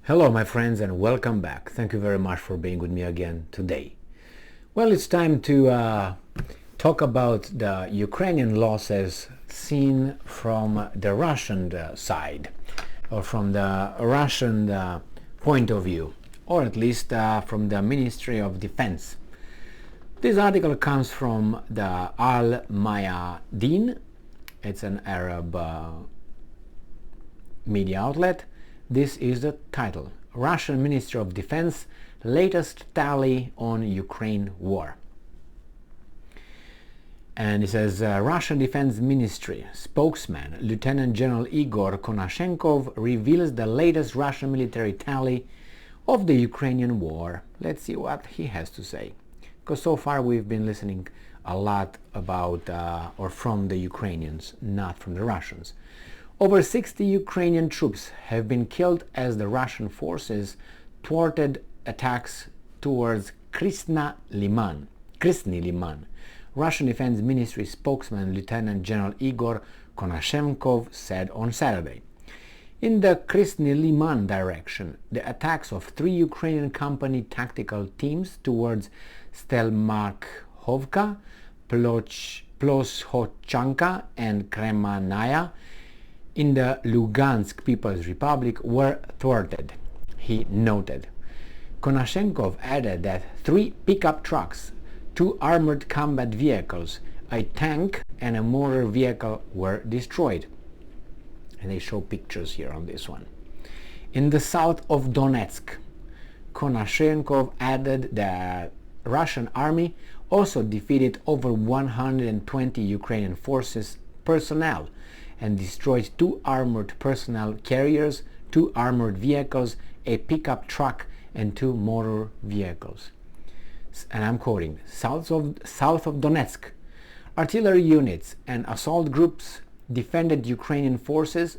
Hello my friends and welcome back. Thank you very much for being with me again today. Well, it's time to talk about the Ukrainian losses seen from the Russian side, or from the Russian point of view, or at least from the Ministry of Defense. This article comes from the Al Mayadeen. It's an Arab media outlet. This is the title: Russian Ministry of Defense latest tally on Ukraine war. And it says Russian Defense Ministry spokesman Lieutenant General Igor Konashenkov reveals the latest Russian military tally of the Ukrainian war. Let's see what he has to say, because so far we've been listening a lot about or from the Ukrainians, not from the Russians. Over 60 Ukrainian troops have been killed as the Russian forces thwarted attacks towards Krasny Liman. Russian Defense Ministry spokesman Lieutenant General Igor Konashenkov said on Saturday. In the Krasny Liman direction, the attacks of three Ukrainian company tactical teams towards Stelmakhovka, Ploshochanka and Kremenaya in the Lugansk People's Republic were thwarted, he noted. Konashenkov added that 3 pickup trucks, 2 armored combat vehicles, a tank and a motor vehicle were destroyed. And they show pictures here on this one. In the south of Donetsk, Konashenkov added that Russian army also defeated over 120 Ukrainian forces personnel and destroyed 2 armored personnel carriers, 2 armored vehicles, a pickup truck, and 2 motor vehicles. And I'm quoting: south of Donetsk, artillery units and assault groups defeated Ukrainian forces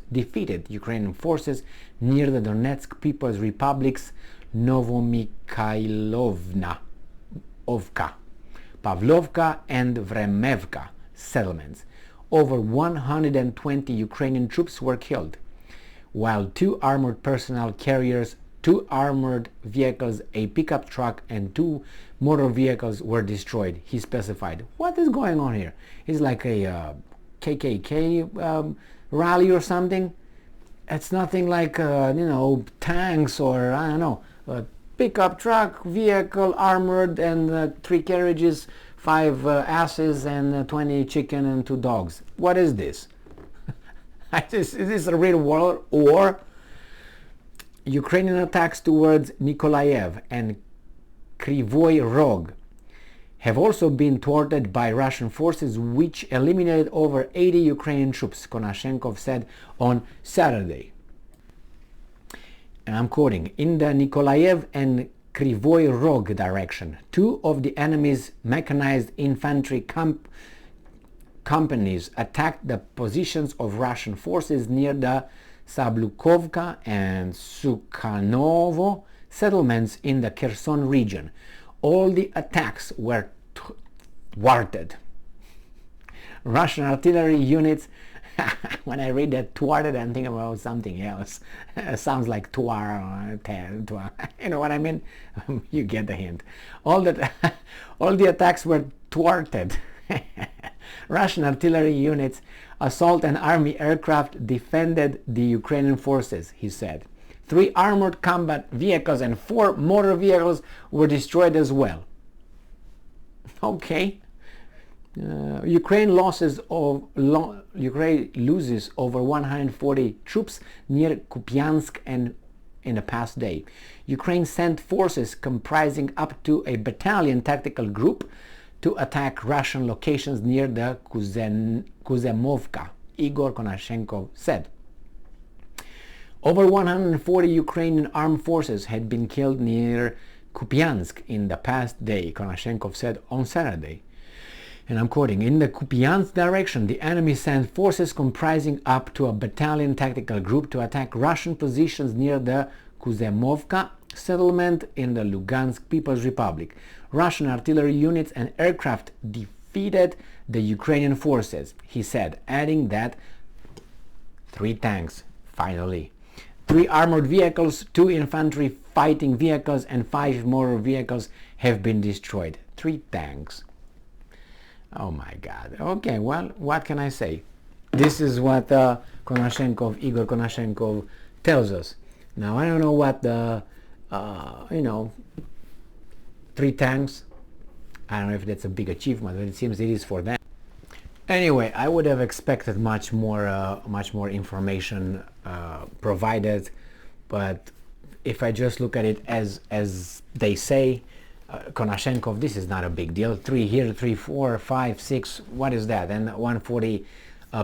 near the Donetsk People's Republic's Novomikhailovka, Pavlovka and Vremevka settlements. Over 120 Ukrainian troops were killed, while 2 armored personnel carriers, 2 armored vehicles, a pickup truck, and 2 motor vehicles were destroyed, he specified. What is going on here? It's like a KKK rally or something. It's nothing like, tanks or, I don't know, a pickup truck, vehicle, armored, and 3 carriages, 5 asses, and 20 chicken and 2 dogs. What is this? Is this a real war? Ukrainian attacks towards Nikolaev and Kryvyi Rog have also been thwarted by Russian forces, which eliminated over 80 Ukrainian troops, Konashenkov said on Saturday. And I'm quoting: in the Nikolaev and Kryvyi Rog direction, 2 of the enemy's mechanized infantry companies attacked the positions of Russian forces near the Sablukovka and Sukhanovo settlements in the Kherson region. All the attacks were thwarted. Russian artillery units when I read that thwarted, I'm thinking about something else. Sounds like twar, you know what I mean? You get the hint. All the attacks were thwarted. Russian artillery units, assault and army aircraft defended the Ukrainian forces, he said. 3 armored combat vehicles and 4 motor vehicles were destroyed as well. Okay. Ukraine loses over 140 troops near Kupiansk and in the past day. Ukraine sent forces comprising up to a battalion tactical group to attack Russian locations near the Kuzemovka, Igor Konashenkov said. Over 140 Ukrainian armed forces had been killed near Kupiansk in the past day, Konashenkov said on Saturday. And I'm quoting: in the Kupiansk direction, the enemy sent forces comprising up to a battalion tactical group to attack Russian positions near the Kuzemovka settlement in the Lugansk People's Republic. Russian artillery units and aircraft defeated the Ukrainian forces, he said, adding that 3 tanks, finally, 3 armored vehicles, 2 infantry fighting vehicles, and 5 motor vehicles have been destroyed. 3 tanks. Oh my God. Okay, well, what can I say? This is what Igor Konashenkov tells us. Now, I don't know what the, 3 tanks, I don't know if that's a big achievement, but it seems it is for them. Anyway, I would have expected much more information provided, but if I just look at it as they say, Konashenkov, this is not a big deal. 3 here, 3, 4, 5, 6. What is that? And 140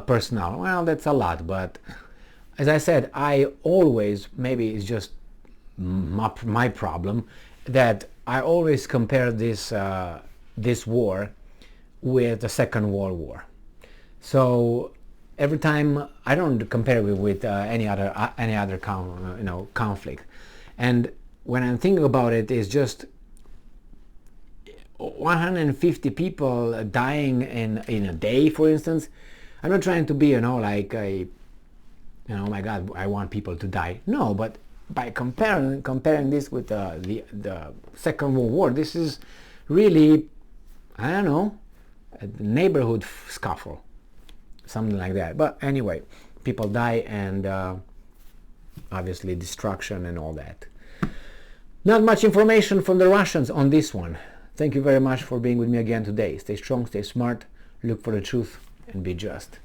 personnel. Well, that's a lot, but as I said, I always, maybe it's just my problem, that I always compare this this war with the Second World War. So every time I don't compare it with any other conflict, and when I'm thinking about it, it's just 150 people dying in a day, for instance. I'm not trying to be like a oh my God, I want people to die. No, but by comparing this with the Second World War, this is really, I don't know, a neighborhood scuffle, something like that. But anyway, people die, and obviously destruction and all that. Not much information from the Russians on this one. Thank you very much for being with me again today. Stay strong, stay smart, look for the truth, and be just.